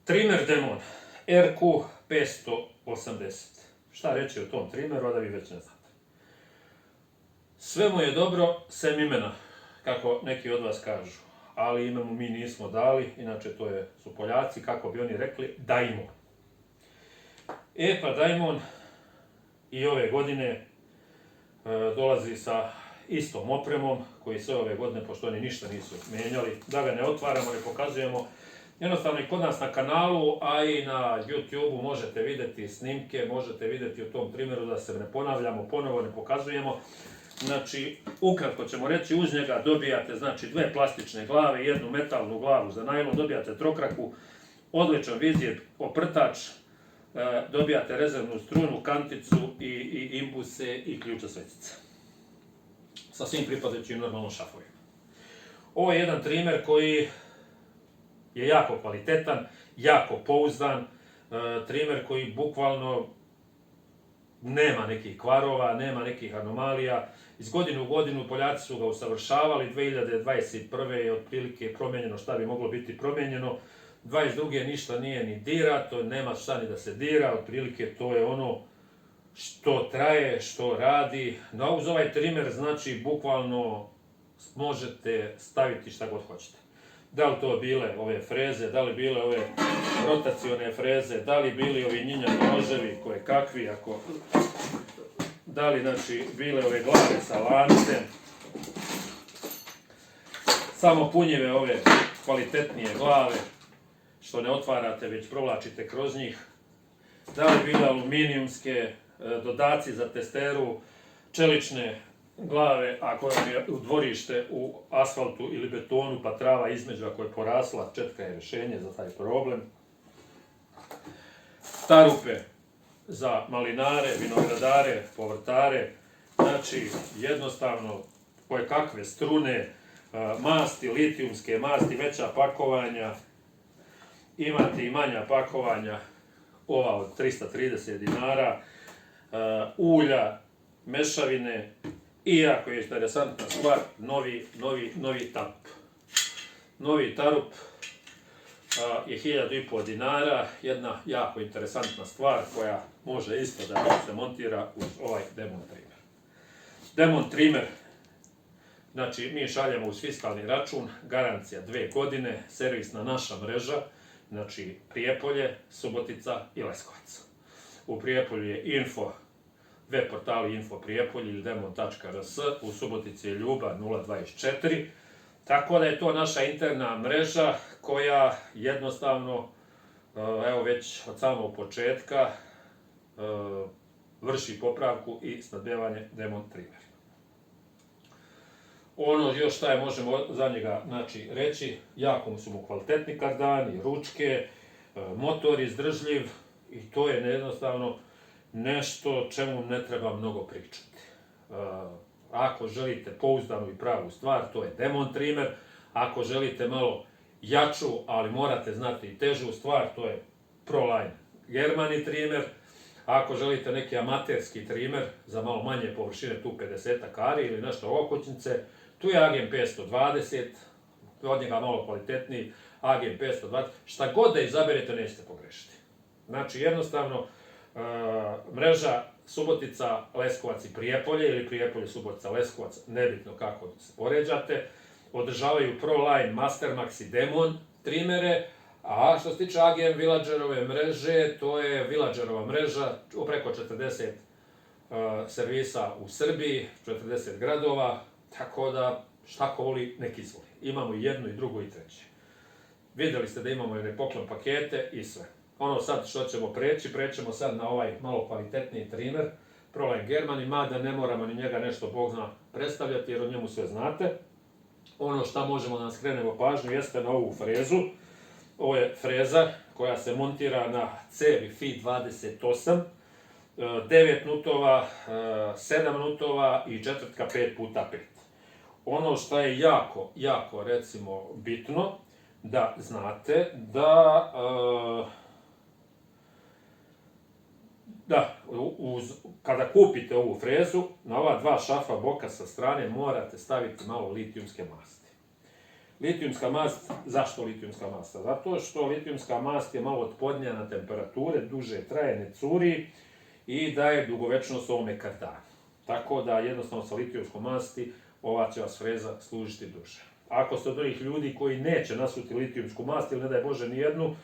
Trimer Demon RQ580. Šta reći o tom trimeru, a da vi već ne znate. Sve mu je dobro, sem imena, kako neki od vas kažu. Ali ime mu mi nismo dali, inače su Poljaci, kako bi oni rekli, Daimon. Pa Daimon i ove godine dolazi sa istom opremom, koji sve ove godine, pošto oni ništa nisu menjali, da ga ne otvaramo, ne pokazujemo. Jednostavno i kod nas na kanalu, a i na YouTube-u možete vidjeti snimke, možete vidjeti u tom trimeru, da se ne ponavljamo, ponovo ne pokazujemo. Znači, ukratko ćemo reći, uz njega dobijate dve plastične glave, jednu metalnu glavu za najlon, dobijate trokraku, odličan vizir, oprtač, dobijate rezervnu strunu, kanticu i imbuse i ključa svecice. Sa svim pripadajućim normalno šafovima. Ovo je jedan trimer koji je jako kvalitetan, jako pouzdan, trimer koji bukvalno nema nekih kvarova, nema nekih anomalija. Iz godine u godinu Poljaci su ga usavršavali, 2021. je otprilike promijenjeno šta bi moglo biti promijenjeno, 2022. ništa nije ni dirato, nema šta ni da se dira, otprilike to je ono što traje, što radi. No, uz ovaj trimer, znači, bukvalno možete staviti šta god hoćete. Da li to bile ove freze, da li bile ove rotacione freze, da li bili ovi njinjani noževi koje kakvi, da li, znači, bile ove glave sa lancem, samo punjive ove kvalitetnije glave, što ne otvarate, već provlačite kroz njih, da li bile aluminijumske, dodaci za testeru, čelične glave, ako je u dvorište u asfaltu ili betonu, pa trava između ako je porasla, četka je rješenje za taj problem. Tarupe za malinare, vinogradare, povrtare, znači jednostavno koje kakve strune, masti, litijumske masti, veća pakovanja, imate i manja pakovanja, ova od 330 dinara, ulja, mešavine i jako je interesantna stvar, novi tarup. Novi tarup je 1500 dinara, jedna jako interesantna stvar koja može isto da se montira uz ovaj Demon trimer. Demon trimer, znači mi šaljemo uz fiskalni račun, garancija 2 godine, servisna naša mreža, znači Prijepolje, Subotica i Leskovac. U Prijepolju je info, web portali Info Prijepolje ili demon.rs, u Subotici je Ljuba 024, tako da je to naša interna mreža koja jednostavno, evo već od samog početka, vrši popravku i snabdevanje Demon trimer. Ono još šta možemo za njega reći, jako su mu kvalitetni kardani, ručke, motor izdržljiv i to je jednostavno nešto čemu ne treba mnogo pričati. Ako želite pouzdanu i pravu stvar, to je Demon trimer. Ako želite malo jaču, ali morate znati i težu stvar, to je Proline Germany trimer. Ako želite neki amaterski trimer za malo manje površine, tu 50 ari ili nešto okućnice, tu je AGM 520, od njega malo kvalitetniji, AGM 520, šta god da izaberete nećete pogrešiti. Znači jednostavno, mreža Subotica, Leskovac i Prijepolje ili Prijepolje, Subotica, Leskovac, nebitno kako se poređate, održavaju Proline, Mastermax i Demon trimere, a što se tiče AGM Villagerove mreže, to je Villagerova mreža, preko 40 servisa u Srbiji, 40 gradova, tako da šta ko voli, nek izvoli. Imamo i jedno, i drugo, i treće. Vidjeli ste da imamo i nepoklon pakete i sve. Ono sad što ćemo prećemo sad na ovaj malo kvalitetniji trimer, Proline Germany, mada ne moramo ni njega nešto Bog zna predstavljati jer o njemu sve znate. Ono što možemo da nam skrenemo pažnju jeste na ovu frezu. Ovo je freza koja se montira na cevi FI 28, 9 nutova, 7 nutova i četvrtka 5x5. Ono što je jako recimo bitno da znate kada kupite ovu frezu, na ova dva šafa boka sa strane morate staviti malo litijumske masti. Litijumska mast, zašto litijumska mast? Zato što litijumska mast je malo otpornija na temperature, duže traje, ne curi i daje dugovečnost ovome kardanu. Tako da jednostavno sa litijumskom masti ova će vas freza služiti duže. Ako ste od onih ljudi koji neće nasuti litijumsku mast ili ne daj Bože nijednu,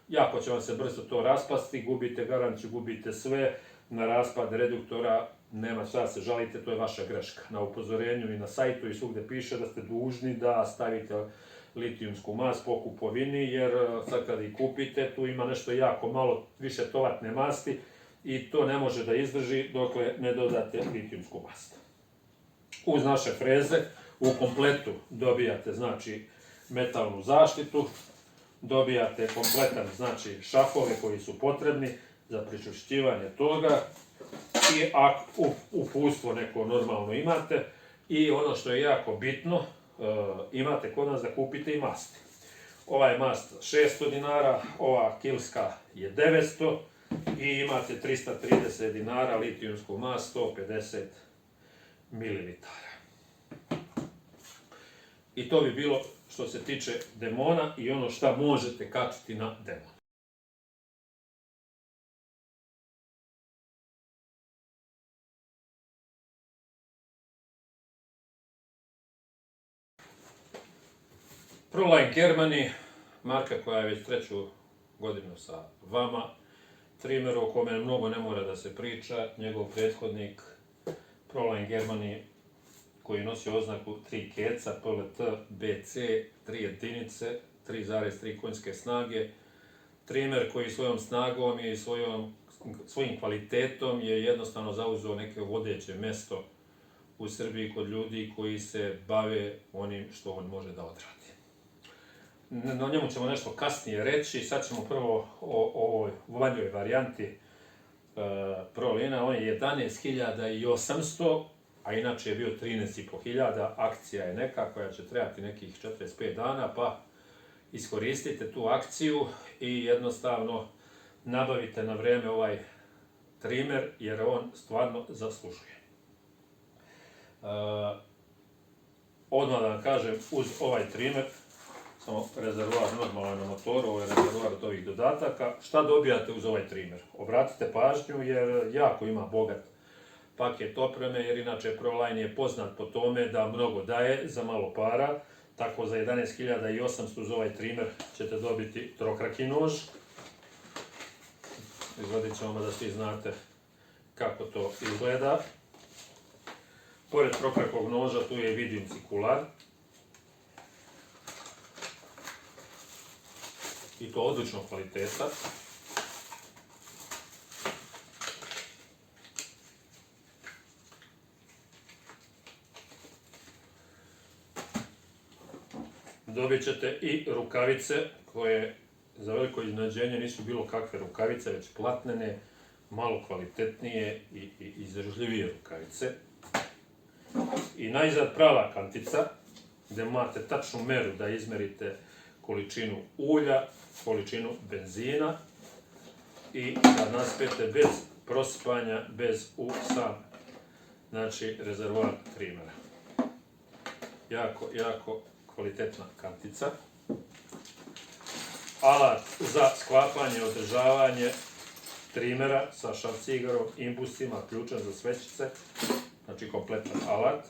jako će vam se brzo to raspasti, gubite garanciju, gubite sve, na raspad reduktora nema šta se žalite, to je vaša greška. Na upozorenju i na sajtu i svugde piše da ste dužni da stavite litijumsku mast po kupovini, jer sad kad ih kupite, tu ima nešto jako malo više tovatne masti i to ne može da izdrži dokle ne dodate litijumsku mast. Uz naše freze u kompletu dobijate znači metalnu zaštitu, dobijate kompletan znači šafove koji su potrebni za pričvršćivanje toga i uputstvo neko normalno imate i ono što je jako bitno, imate kod nas da kupite i masti. Ova je mast 600 dinara, ova kilska je 900 i imate 330 dinara litijumsku mast 150 ml. I to bi bilo što se tiče demona i ono šta možete kačiti na demon. Proline Germany, marka koja je već 3. godinu sa vama. Trimer o kome mnogo ne mora da se priča, njegov prethodnik Proline Germany koji nosi oznaku 3 keca, PLT, BC, 3 jedinice, 3,3 konjske snage. Trimer koji svojom snagom i svojim kvalitetom je jednostavno zauzeo neke vodeće mesto u Srbiji kod ljudi koji se bave onim što on može da odradi. O njemu ćemo nešto kasnije reći, sad ćemo prvo o ovoj vanjoj varijanti Prolina. On je 11.800, a inače je bio 13.500, akcija je neka koja će trebati nekih 45 dana, pa iskoristite tu akciju i jednostavno nabavite na vreme ovaj trimer jer on stvarno zaslužuje. Odmah da vam kažem, uz ovaj trimer, samo rezervoar normalan na motoru, ovo je rezervoar od ovih dodataka. Šta dobijate uz ovaj trimer? Obratite pažnju jer jako ima bogat paket opreme, jer inače Proline je poznat po tome da mnogo daje za malo para. Tako za 11.800 uz ovaj trimer ćete dobiti trokraki nož. Izvadit ćemo da svi znate kako to izgleda. Pored trokrakog noža tu je vidim cikular. I to odličnog kvaliteta. Dobit ćete i rukavice koje za veliko iznenađenje nisu bilo kakve rukavice, već platnene, malo kvalitetnije i izdržljivije rukavice. I najzad prava kantica gdje imate tačnu meru da izmerite količinu ulja, količinu benzina i da naspete bez prosipanja, bez u sam znači rezervoar trimera. Jako kvalitetna kantica. Alat za sklapanje i održavanje trimera sa šrafcigerom, imbusima, ključem za svećice, znači kompletan alat.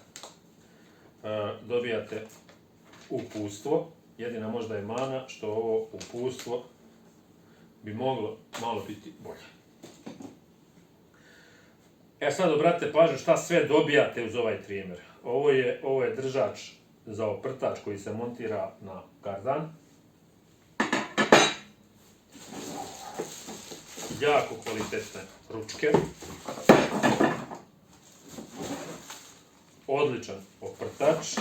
Dobijate uputstvo. Jedina možda je mana što ovo uputstvo bi moglo malo biti bolje. Sad obratite pažnju šta sve dobijate uz ovaj trimer. Ovo je držač za oprtač koji se montira na kardan. Jako kvalitetne ručke. Odličan oprtač.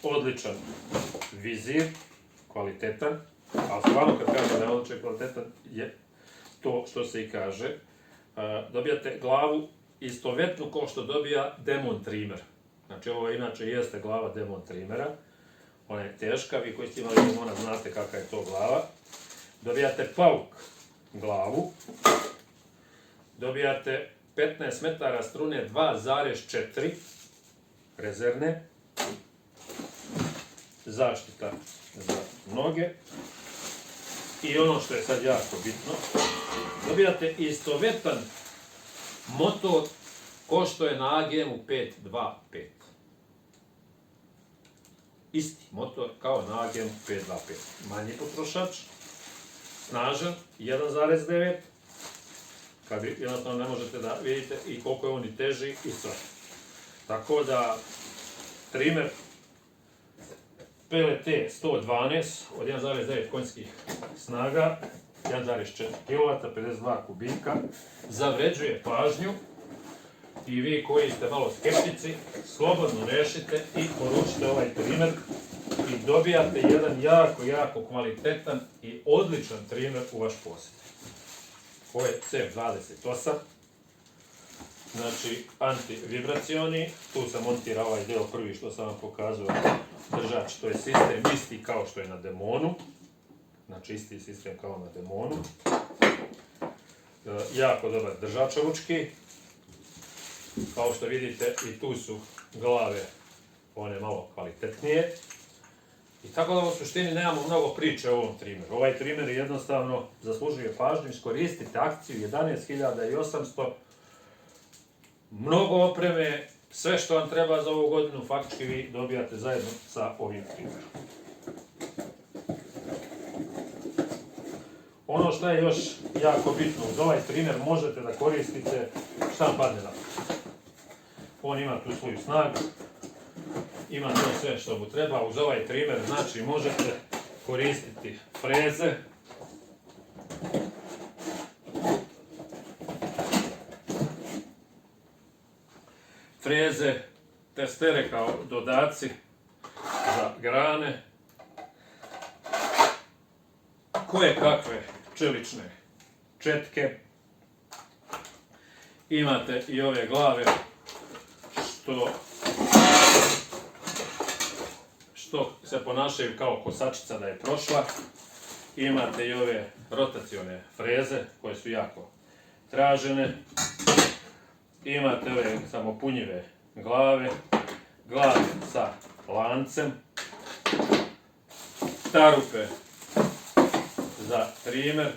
Odličan vizir, kvalitetan, ali stvarno kad kažem da je odličan kvalitetan je to što se i kaže. Dobijate glavu istovetnu kao što dobija Demon trimer. Znači ovo inače jeste glava Demon trimera. Ona je teška, vi koji ste imali Demona znate kakva je to glava. Dobijate pauk glavu. Dobijate 15 metara strune 2,4 rezervne. zaštita za noge. I ono što je sad jako bitno, dobijate istovetan motor ko što je na AGM-u 525. Isti motor kao na AGM 525. Manji potrošač, snažan, 1,9. Kad jednostavno ne možete da vidite i koliko je on i teži i sve. Tako da, trimer PLT 112 od 1,9 konjskih snaga, 1,4 kW, 52 kubika, zavređuje pažnju i vi koji ste malo skeptici, slobodno rešite i poručite ovaj trimer i dobijate jedan jako kvalitetan i odličan trimer u vaš posjed. Ovo je CF28, znači antivibracioni, tu sam montirao ovaj deo prvi što sam vam pokazao, držač, to je sistem isti kao što je na Demonu, znači isti sistem kao na Demonu, jako dobar držač ručki, kao što vidite i tu su glave, one malo kvalitetnije. I tako da u suštini nemamo mnogo priče o ovom trimeru. Ovaj trimer jednostavno zaslužuje pažnju, iskoristite akciju 11.800, mnogo opreme, sve što vam treba za ovu godinu faktički vi dobijate zajedno sa ovim trimerom. Ono što je još jako bitno, uz ovaj trimer možete da koristite šta vam padne na pamet. On ima tu svoju snagu, ima to sve što mu treba. Uz ovaj trimer znači možete koristiti freze, testere kao dodaci za grane, koje kakve čelične četke, imate i ove glave što se ponašaju kao kosačica da je prošla. Imate i ove rotacione freze koje su jako tražene. Imate ove samopunjive glave sa lancem, tarupe za trimer,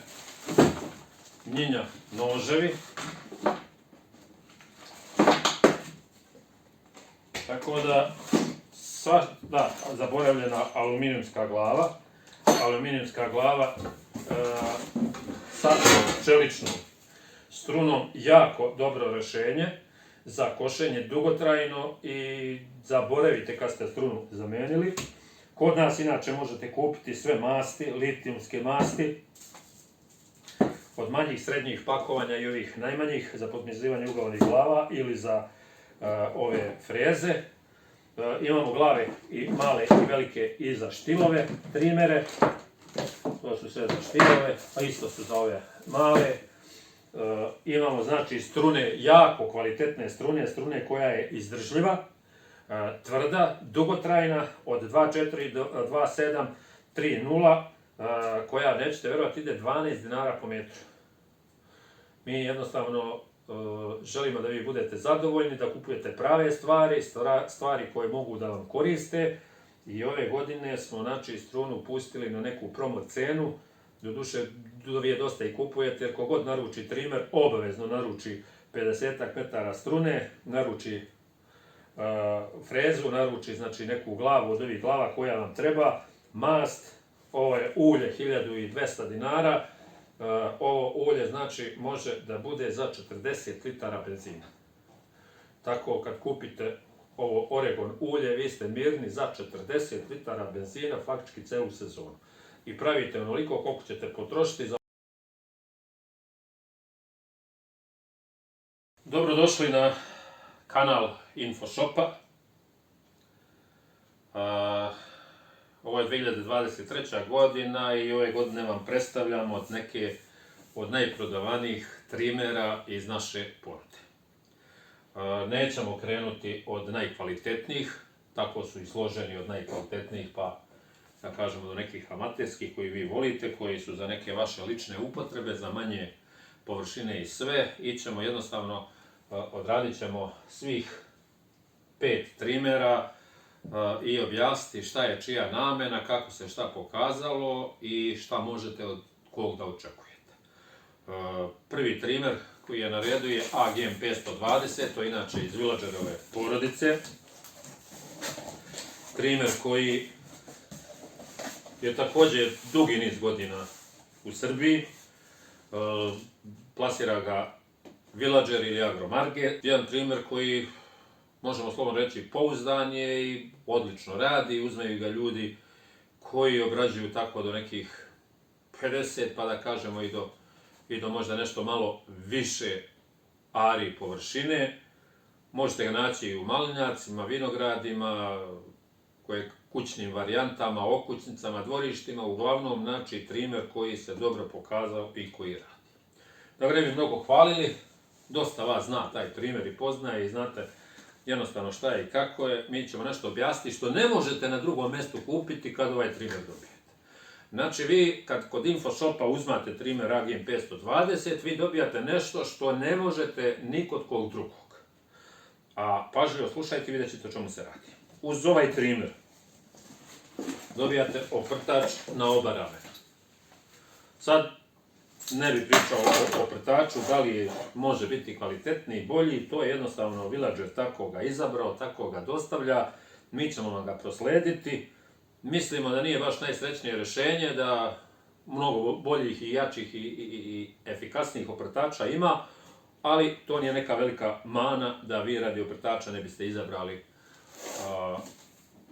njinja noževi. Tako da, zaboravljena aluminijumska glava sa čeličnom strunom, jako dobro rešenje za košenje dugotrajno i zaboravite kad ste strunu zamenili. Kod nas inače možete kupiti sve masti, litijumske masti, od manjih, srednjih pakovanja i ovih najmanjih za podmazivanje uglavnih glava ili za ove freze. Imamo glave i male i velike i za štilove trimere. To su sve za štilove, a isto su za ove male. Imamo znači strune, jako kvalitetne strune koja je izdržljiva, tvrda, dugotrajna, od 2.4 do 2.7, 3.0, koja, nećete verovati, ide 12 dinara po metru. Mi jednostavno želimo da vi budete zadovoljni, da kupujete prave stvari koje mogu da vam koriste. I ove godine smo znači strunu pustili na neku promo cenu. Doduše, vi je dosta i kupujete, jer kogod naruči trimer, obavezno naruči 50 metara strune, naruči frezu, naruči znači neku glavu od ovih glava koja vam treba, mast, ovo je ulje 1200 dinara, ovo ulje znači može da bude za 40 litara benzina. Tako kad kupite ovo Oregon ulje, vi ste mirni za 40 litara benzina, faktički celu sezonu. I pravite onoliko koliko ćete potrošiti za... Dobrodošli na kanal Infoshopa. Ovo je 2023. godina i ove godine vam predstavljamo neke od najprodavanijih trimera iz naše ponude. Nećemo krenuti od najkvalitetnijih, tako su i složeni od najkvalitetnijih, pa da kažemo do nekih amaterskih koji vi volite, koji su za neke vaše lične upotrebe, za manje površine i sve. Ićemo jednostavno, odradit ćemo svih 5 trimera i objasniti šta je čija namjena, kako se šta pokazalo i šta možete od kog da očekujete. Prvi trimer koji je na redu je AGM 520, to je inače iz Villagerove porodice. Trimer koji je također dugi niz godina u Srbiji. Plasira ga Villager ili Agromarket. Jedan trimer koji, možemo slobodno reći, pouzdan je i odlično radi. Uzmeju ga ljudi koji obrađuju tako do nekih 50, pa da kažemo i do možda nešto malo više ari površine. Možete ga naći i u malinjacima, vinogradima, kućnim varijantama, okućnicama, dvorištima, uglavnom znači trimer koji se dobro pokazao i koji radi. Da ga ne bi mnogo hvalili, dosta vas zna taj trimer i poznaje i znate jednostavno šta je i kako je. Mi ćemo nešto objasniti što ne možete na drugom mjestu kupiti kad ovaj trimer dobijete. Znači vi kad kod InfoShopa uzmate trimer AGM 520, vi dobijate nešto što ne možete ni kod kog drugog. A pažljivo slušajte i vidjet ćete o čemu se radi. Uz ovaj trimer dobijate oprtač na oba ramena. Sad ne bih pričao o oprtaču, da li može biti kvalitetniji, bolji, to je jednostavno Villager tako ga izabrao, tako ga dostavlja, mi ćemo vam ga proslediti. Mislimo da nije baš najsrećnije rješenje, da mnogo boljih i jačih i efikasnijih oprtača ima, ali to nije neka velika mana da vi radi oprtača ne biste izabrali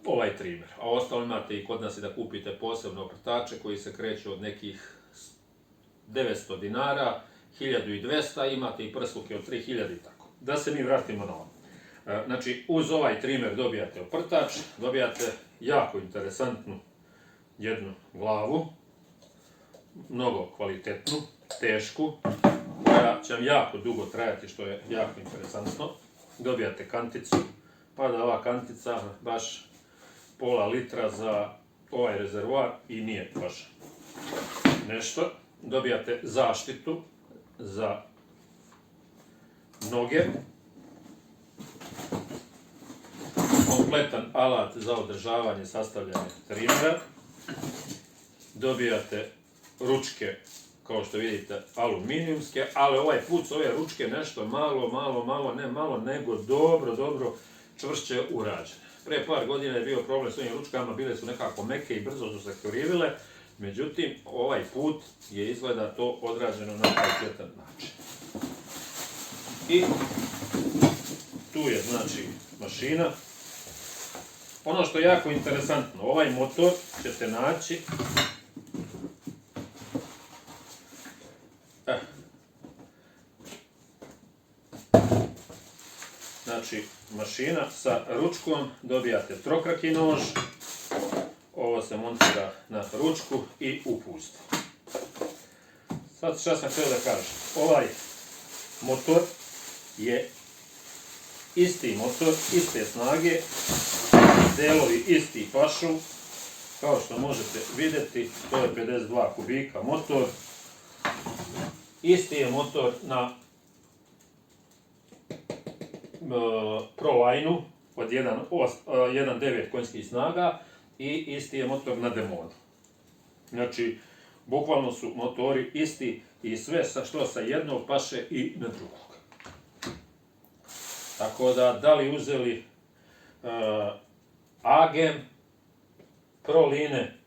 ovaj trimer. A ostalo imate i kod nas i da kupite posebno oprtače koji se kreću od nekih 900 dinara, 1200, imate i prsluke od 3000 i tako. Da se mi vratimo na ovo. Znači, uz ovaj trimer dobijate oprtač, dobijate jako interesantnu jednu glavu, mnogo kvalitetnu, tešku, koja će vam jako dugo trajati, što je jako interesantno. Dobijate kanticu, pa da ova kantica baš pola litra za ovaj rezervoar i nije baš nešto. Dobijate zaštitu za noge, kompletan alat za održavanje sastavljanja trimera, dobijate ručke, kao što vidite, aluminijumske, ali ovaj put su ove ručke nešto malo, nego dobro čvršće urađene. Prije par godina je bio problem s ovim ručkama, bile su nekako meke i brzo su se krivile, međutim, ovaj put je izgleda to odrađeno na kvalitetan način. I tu je, znači, mašina. Ono što je jako interesantno, ovaj motor ćete naći znači, mašina sa ručkom, dobijate trokraki nož, ovo se montira na ručku i upust. Sad šta sam htio da kažem, ovaj motor je isti motor, iste snage, delovi isti pašu, kao što možete vidjeti, to je 52 kubika motor, isti je motor na ProLine-u od 1.9 konjskih snaga i isti je motor na Demonu. Znači, bukvalno su motori isti i sve što sa jednog paše i na drugog. Tako da li uzeli AGM, ProLine,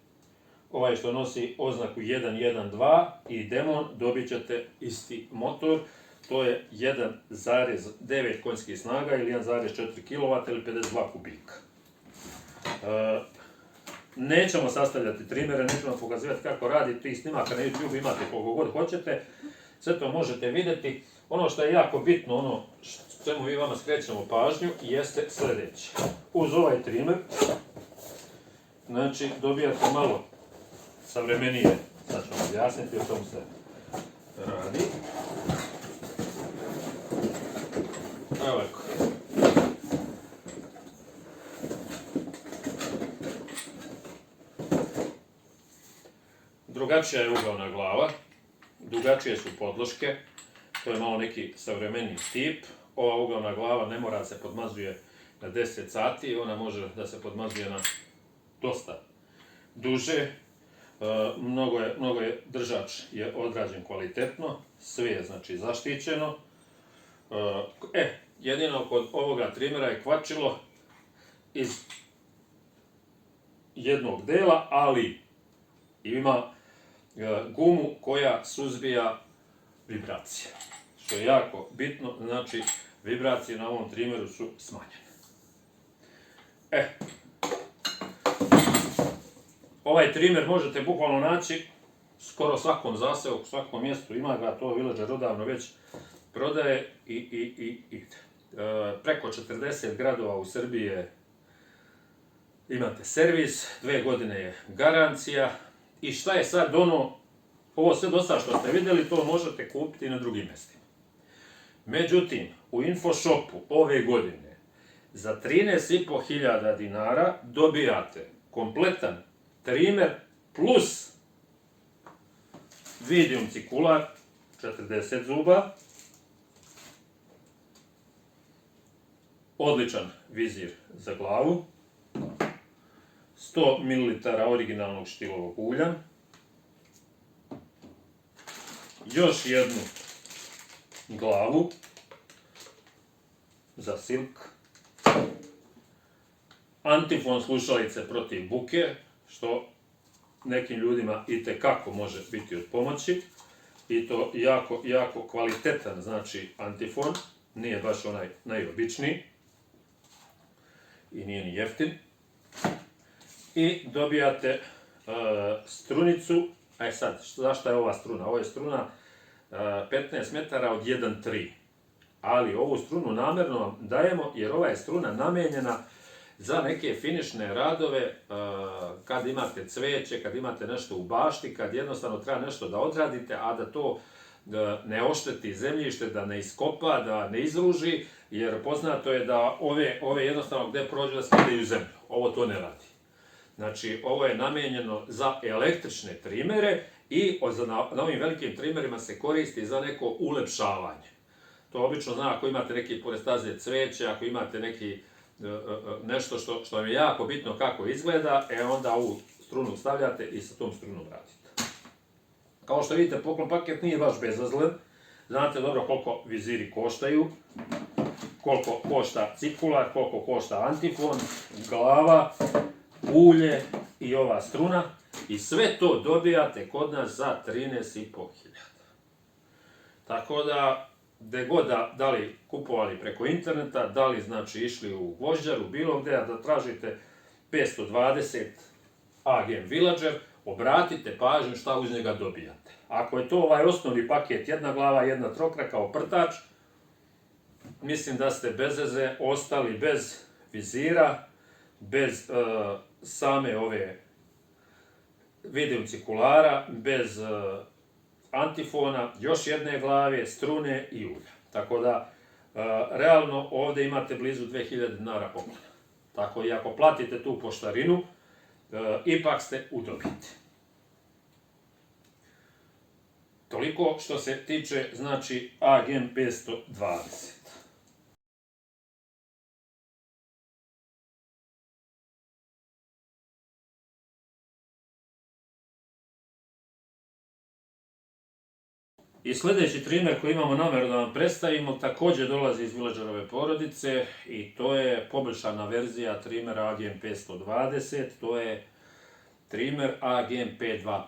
ovaj što nosi oznaku 1.1.2 i Demon, dobit ćete isti motor. To je 1.9 konjskih snaga ili 1.4 kW ili 52 kubika. Nećemo sastavljati trimere, nećemo pokazivati kako radi, tih snimaka na YouTube imate koliko god hoćete, sve to možete vidjeti. Ono što je jako bitno, ono čemu mi vama skrećemo pažnju, jeste sljedeće. Uz ovaj trimer, znači dobijate malo savremenije, sad ću vam objasniti o čemu se radi. Ovako. Drugačija je uglavna glava, drugačije su podloške, to je malo neki savremeniji tip. Ova uglavna glava ne mora se podmazuje na 10 sati, ona može da se podmazuje na dosta duže. Mnogo je držač je odrađen kvalitetno, sve je znači zaštićeno. Jedino kod ovoga trimera je kvačilo iz jednog dela, ali ima gumu koja suzbija vibracije. Što je jako bitno, znači vibracije na ovom trimeru su smanjene. Ovaj trimer možete bukvalno naći skoro svakom zaseoku, svakom mjestu, ima ga, to Villager odavno već prodaje i preko 40 gradova u Srbiji imate servis, 2 godine je garancija. I šta je sad ono, ovo sve dosta što ste vidjeli, to možete kupiti na drugim mjestima. Međutim, u InfoShopu ove godine za 13.500 dinara dobijate kompletan trimer plus Videom cikular 40 zuba, odličan vizir za glavu, 100 ml originalnog štilovog ulja, još jednu glavu za silk, antifon slušalice protiv buke, što nekim ljudima itekako može biti od pomoći, i to jako kvalitetan, znači antifon, nije baš onaj najobičniji i nije ni jeftin. I dobijate strunicu. Sad, zašto je ova struna? Ovo je struna 15 metara od 1,3. Ali ovu strunu namjerno vam dajemo jer ova je struna namijenjena za neke finišne radove, kad imate cveće, kad imate nešto u bašti, kad jednostavno treba nešto da odradite, a da to ne ošteti zemljište, da ne iskopa, da ne izruži, jer poznato je da ove jednostavno gde prođe da skidaju zemlju. Ovo to ne radi. Znači, ovo je namijenjeno za električne trimere i na ovim velikim trimerima se koristi za neko ulepšavanje. To obično zna ako imate neki pored staze cveće, ako imate nešto što vam je jako bitno kako izgleda, onda ovu strunu stavljate i sa tom strunom radite. Kao što vidite, poklon paket nije baš bezazlen. Znate dobro koliko viziri koštaju, koliko košta cikular, koliko košta antifon, glava, ulje i ova struna. I sve to dobijate kod nas za 13.500. Tako da, gde god da li kupovali preko interneta, da li znači išli u Gvožđaru, bilo gde, da tražite 520 AGM Villager, obratite pažnju šta uz njega dobijate. Ako je to ovaj osnovni paket, jedna glava, jedna trokra kao prtač, mislim da ste bez veze ostali bez vizira, bez same ove Videom cikulara, bez antifona, još jedne glave, strune i ulja. Tako da, realno ovdje imate blizu 2000 dinara poklona. Tako i ako platite tu poštarinu, ipak ste u dobiti. Toliko što se tiče, znači, AGM 520. I sljedeći trimer koji imamo namjeru da vam predstavimo također dolazi iz Villagerove porodice i to je poboljšana verzija trimera AGM 520, to je trimer AGM 525.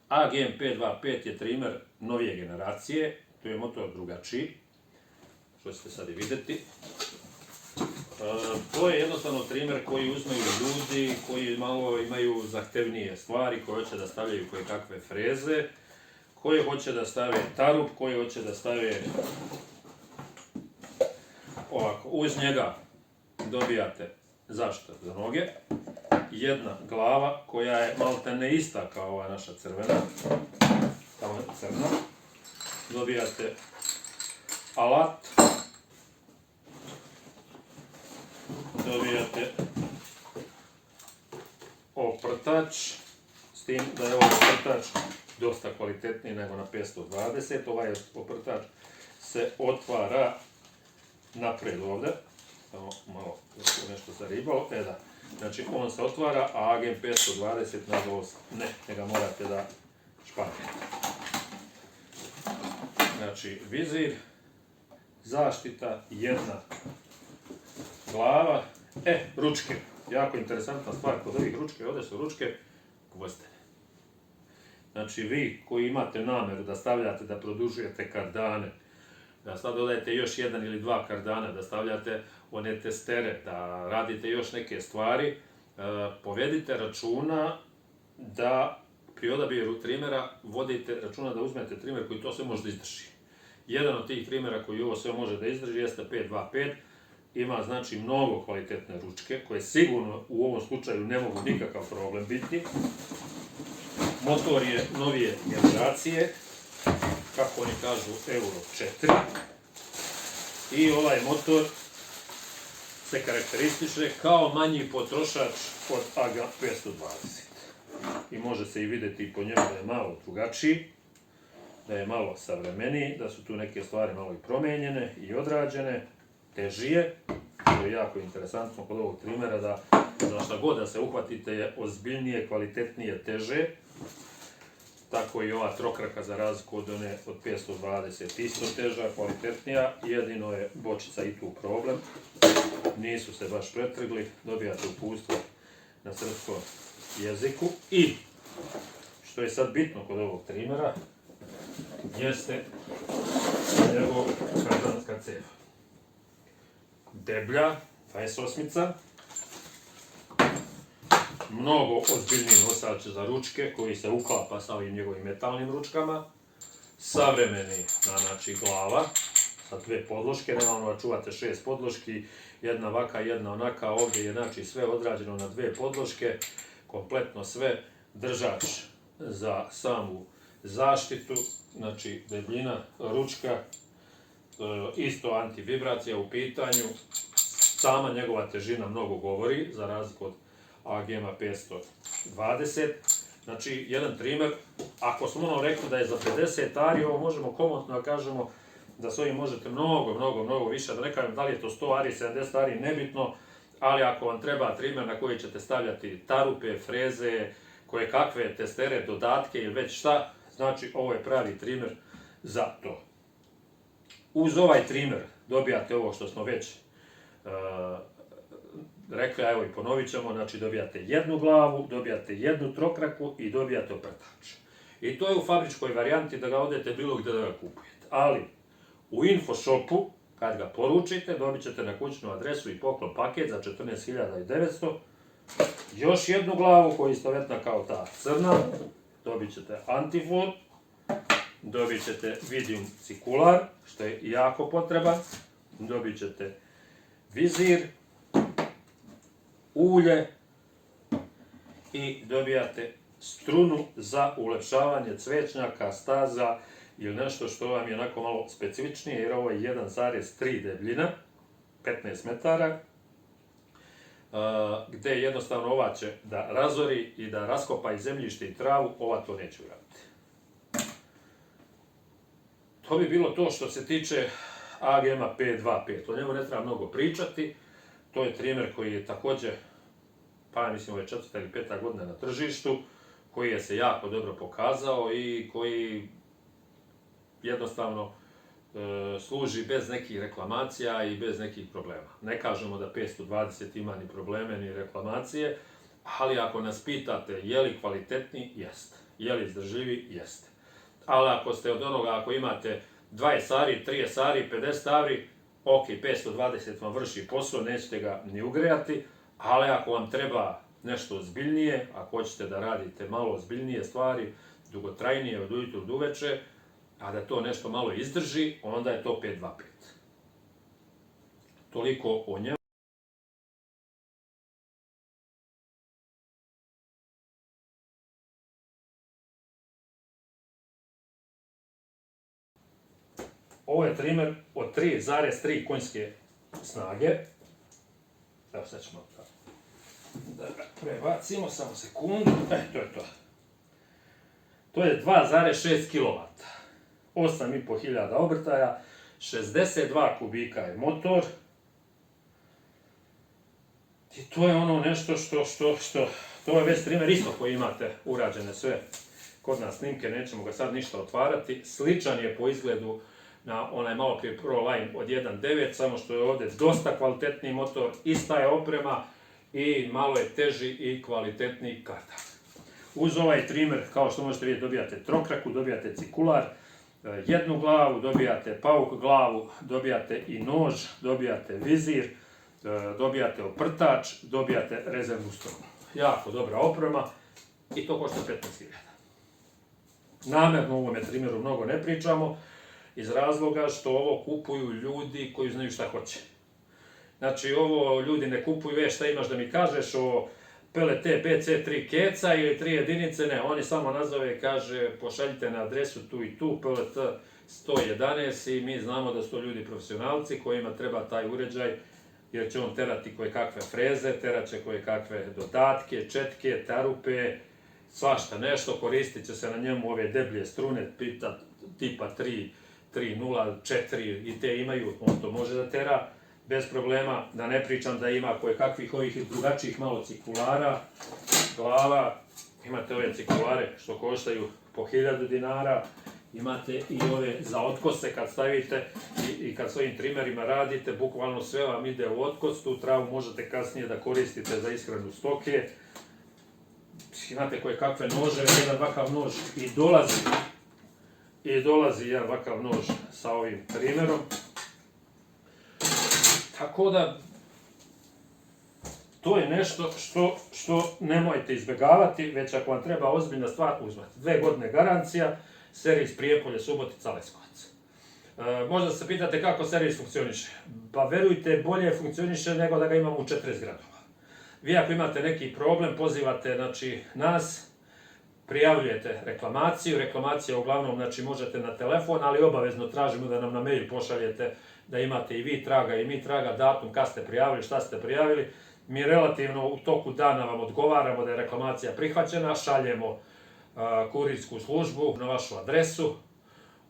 AGM 525 je trimer novije generacije, tu je motor drugačiji, što ćete sad i vidjeti. To je jednostavno trimer koji uzmeju ljudi koji malo imaju zahtevnije stvari, koji hoće da stavljaju koje kakve freze, koji hoće da stave tarup, koji hoće da stave ovako. Uz njega dobijate zaštita za noge, jedna glava koja je maltene ista kao ova naša crvena, tamo je crna. Dobijate alat, dobijate oprtač, s tim da je ovaj oprtač dosta kvalitetniji nego na 520. Ovaj oprtač se otvara napred ovdje, samo malo nešto zaribalo, da. Znači on se otvara, a AGM 520 nažalost ne, njega morate da španjete. Znači vizir, zaštita, jedna glava, ručke. Jako interesantna stvar kod ovih ručke, ovdje su ručke gvozdene. Znači vi koji imate nameru da stavljate, da produžujete kardane, da sad dodajete još jedan ili dva kardana, da stavljate one testere, da radite još neke stvari, povedite računa da pri odabiru trimera vodite računa da uzmete trimer koji to sve može da izdrži. Jedan od tih trimera koji ovo sve može da izdrži jeste 525, ima znači mnogo kvalitetne ručke koje sigurno u ovom slučaju ne mogu nikakav problem biti. Motor je novije generacije, kako oni kažu Euro 4. I ovaj motor se karakterističe kao manji potrošač od AGM 520. I može se i vidjeti po njemu da je malo drugačiji, da je malo savremeniji, da su tu neke stvari malo i promijenjene i odrađene, težije. To je jako interesantno kod ovog trimera da za šta god da se uhvatite je ozbiljnije, kvalitetnije, teže. Tako i ova trokraka za razliku od one od 520 isto teža, kvalitetnija, jedino je bočica i tu problem. Nisu se baš pretrgli, dobijate uputstvo na srpskom jeziku. I što je sad bitno kod ovog trimera jeste njegov kardanska cev. Deblja, 28-ica, mnogo ozbiljniji nosač za ručke koji se uklapa sa ovim njegovim metalnim ručkama, savremeni, znači glava, sa dve podloške, realno da čuvate 6 podloški, jedna ovaka, jedna onaka, ovdje je znači sve odrađeno na dve podloške, kompletno sve, držač za samu zaštitu, znači debljina ručka, isto antivibracija u pitanju, sama njegova težina mnogo govori, za razliku od AGM 520. Znači, jedan trimer, ako smo ono rekli da je za 50 ari, ovo možemo komotno da kažemo da s ovim možete mnogo više, da ne kažem da li je to 100 ari, 70 ari, nebitno, ali ako vam treba trimer na koji ćete stavljati tarupe, freze, koje kakve testere, dodatke ili već šta, znači ovo je pravi trimer za to. Uz ovaj trimer dobijate ovo što smo već rekli, a evo i ponovit ćemo, znači dobijate jednu glavu, dobijate jednu trokraku i dobijate oprtač. I to je u fabričkoj varijanti da ga odete bilo gdje da ga kupujete. Ali u InfoShopu, kad ga poručite, dobit ćete na kućnu adresu i poklon paket za 14.900, još jednu glavu koja je istovjetna kao ta crna, dobit ćete antifon, dobit ćete vidium cikular, što je jako potreban, dobit ćete vizir, ulje i dobijate strunu za ulepšavanje cvećnjaka, staza ili nešto što vam je onako malo specifičnije, jer ovo je 1,3 debljina, 15 metara, gdje jednostavno ova će da razori i da raskopa i zemljište i travu, ova to neće uraditi. To bi bilo to što se tiče AGM 525. O njemu ne treba mnogo pričati. To je trimer koji je također, pa mislim ovo je 4. ili 5. godina na tržištu, koji je se jako dobro pokazao i koji jednostavno služi bez nekih reklamacija i bez nekih problema. Ne kažemo da 520 ima ni probleme ni reklamacije, ali ako nas pitate je li kvalitetni, jeste. Je li izdržljivi, jeste. Ali ako ste od onoga, ako imate 20 ari, 30 ari, 50 ari, ok, 520 vam vrši posao, nećete ga ni ugrejati, ali ako vam treba nešto ozbiljnije, ako hoćete da radite malo ozbiljnije stvari, dugotrajnije od ujutru do uveče, a da to nešto malo izdrži, onda je to 525. Toliko o njemu. Ovo je trimer od 3,3 konjske snage. Evo sad ćemo da ga prebacimo, samo sekundu. To je to. To je 2,6 kW. 8.500 obrtaja, 62 kubika je motor. I to je ono nešto to je već trimer isto koji imate urađene sve kod nas snimke, nećemo ga sad ništa otvarati. Sličan je po izgledu na onaj malo prije ProLine od 1.9, samo što je ovdje dosta kvalitetniji motor, ista je oprema i malo je teži i kvalitetniji kardan. Uz ovaj trimer, kao što možete vidjeti, dobijate trokraku, dobijate cikular, jednu glavu, dobijate pauk glavu, dobijate i nož, dobijate vizir, dobijate oprtač, dobijate rezervnu strunu. Jako dobra oprema i to košta 15.000. Namjerno o ovome trimeru mnogo ne pričamo, iz razloga što ovo kupuju ljudi koji znaju šta hoće. Znači, ovo ljudi ne kupuju, šta imaš da mi kažeš o PLT BC3 keca ili 3 jedinice, ne, oni samo nazove i kaže pošaljite na adresu tu i tu, PLT 111 i mi znamo da su to ljudi profesionalci kojima treba taj uređaj jer će on terati koje kakve freze, terat će koje kakve dodatke, četke, tarupe, svašta nešto, koristit će se na njemu ove deblje strune tipa 3, 3.0, 4 i te imaju, on to može da tera bez problema, da ne pričam da ima koje kakvih ovih drugačijih malo cikulara, glava, imate ove cikulare što koštaju po 1000 dinara, imate i ove za otkose kad stavite i kad s ovim trimerima radite, bukvalno sve vam ide u otkos, tu travu možete kasnije da koristite za ishranu stoke, imate koje kakve noževe, jedan ovakav nož i dolazi jedan ovakav nož sa ovim trimerom. Tako da, to je nešto što nemojte izbjegavati, već ako vam treba ozbiljna stvar, uzmete. 2 godine garancija, servis Prijepolje, Subotica, Leskovac. Možda se pitate kako servis funkcioniše. Pa verujte, bolje funkcioniše nego da ga imamo u 40 gradova. Vi ako imate neki problem, pozivate nas, prijavljujete reklamaciju. Reklamacija uglavnom možete na telefon, ali obavezno tražimo da nam na mail pošaljete da imate i vi traga i mi traga, datum kad ste prijavili, šta ste prijavili. Mi relativno u toku dana vam odgovaramo da je reklamacija prihvaćena, šaljemo kurirsku službu na vašu adresu.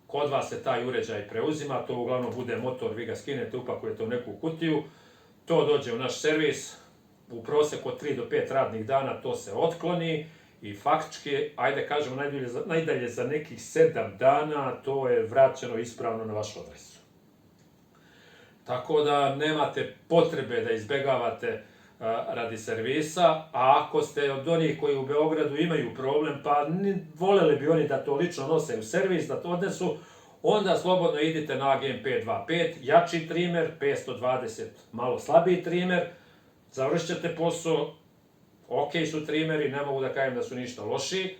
Kod vas se taj uređaj preuzima, to uglavnom bude motor, vi ga skinete, upakujete u neku kutiju, to dođe u naš servis, u prosjeku od 3 do 5 radnih dana to se otkloni i faktički, ajde kažemo najdalje za nekih 7 dana, to je vraćeno ispravno na vašu adresu. Tako da nemate potrebe da izbjegavate radi servisa, a ako ste od onih koji u Beogradu imaju problem, pa voljeli bi oni da to lično nose u servis, da to odnesu, onda slobodno idite na AGM 525, jači trimer, 520 malo slabiji trimer, završit ćete posao, ok su trimeri, ne mogu da kažem da su ništa lošiji,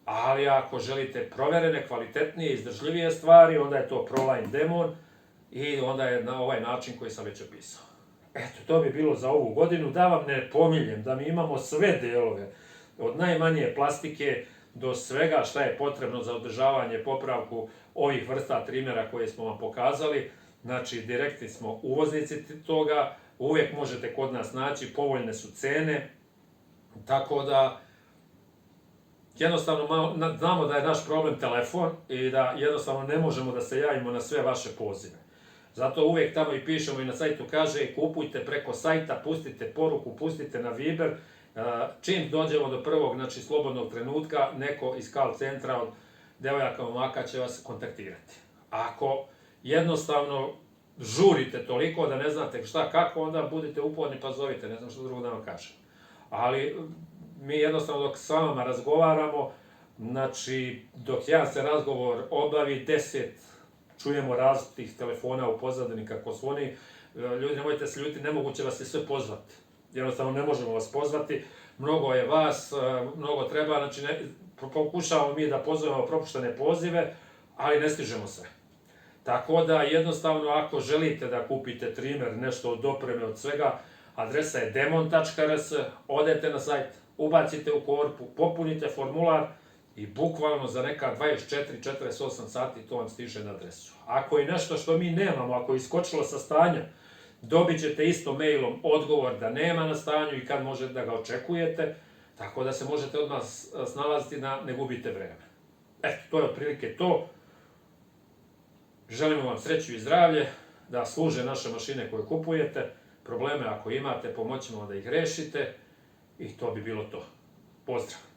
ali ako želite proverene, kvalitetnije, izdržljivije stvari, onda je to ProLine Demon i onda je na ovaj način koji sam već opisao. Eto, to bi bilo za ovu godinu, da vam ne pominjem, da mi imamo sve delove, od najmanje plastike do svega šta je potrebno za održavanje, popravku ovih vrsta trimera koje smo vam pokazali. Znači, direktni smo uvoznici toga, uvijek možete kod nas naći, povoljne su cene, tako da jednostavno znamo da je naš problem telefon i da jednostavno ne možemo da se javimo na sve vaše pozive. Zato uvijek tamo i pišemo i na sajtu kaže kupujte preko sajta, pustite poruku, pustite na Viber. Čim dođemo do prvog slobodnog trenutka, neko iz call centra od devojaka momaka će vas kontaktirati. Ako jednostavno žurite toliko da ne znate šta kako, onda budite uporni pa zovite, ne znam što drugo da vam kažem. Ali mi jednostavno dok s vama razgovaramo, dok jedan se razgovor obavi, 10 čujemo različitih telefona u pozadini kako zvoni. Ljudi, nemojte se ljutiti, nemoguće vas je sve pozvati. Jednostavno ne možemo vas pozvati. Mnogo je vas, mnogo treba, pokušavamo mi da pozovemo propuštene pozive, ali ne stižemo sve. Tako da jednostavno ako želite da kupite trimer, nešto od opreme, od svega, adresa je demon.rs, odete na sajt, ubacite u korpu, popunite formular i bukvalno za neka 24-48 sati to vam stiže na adresu. Ako je nešto što mi nemamo, ako je iskočilo sa stanja, dobit ćete isto mailom odgovor da nema na stanju i kad možete da ga očekujete, tako da se možete odmah snalaziti da ne gubite vreme. Eto, to je otprilike to. Želimo vam sreću i zdravlje, da služe naše mašine koje kupujete, probleme ako imate, pomoćemo da ih rešite i to bi bilo to. Pozdrav!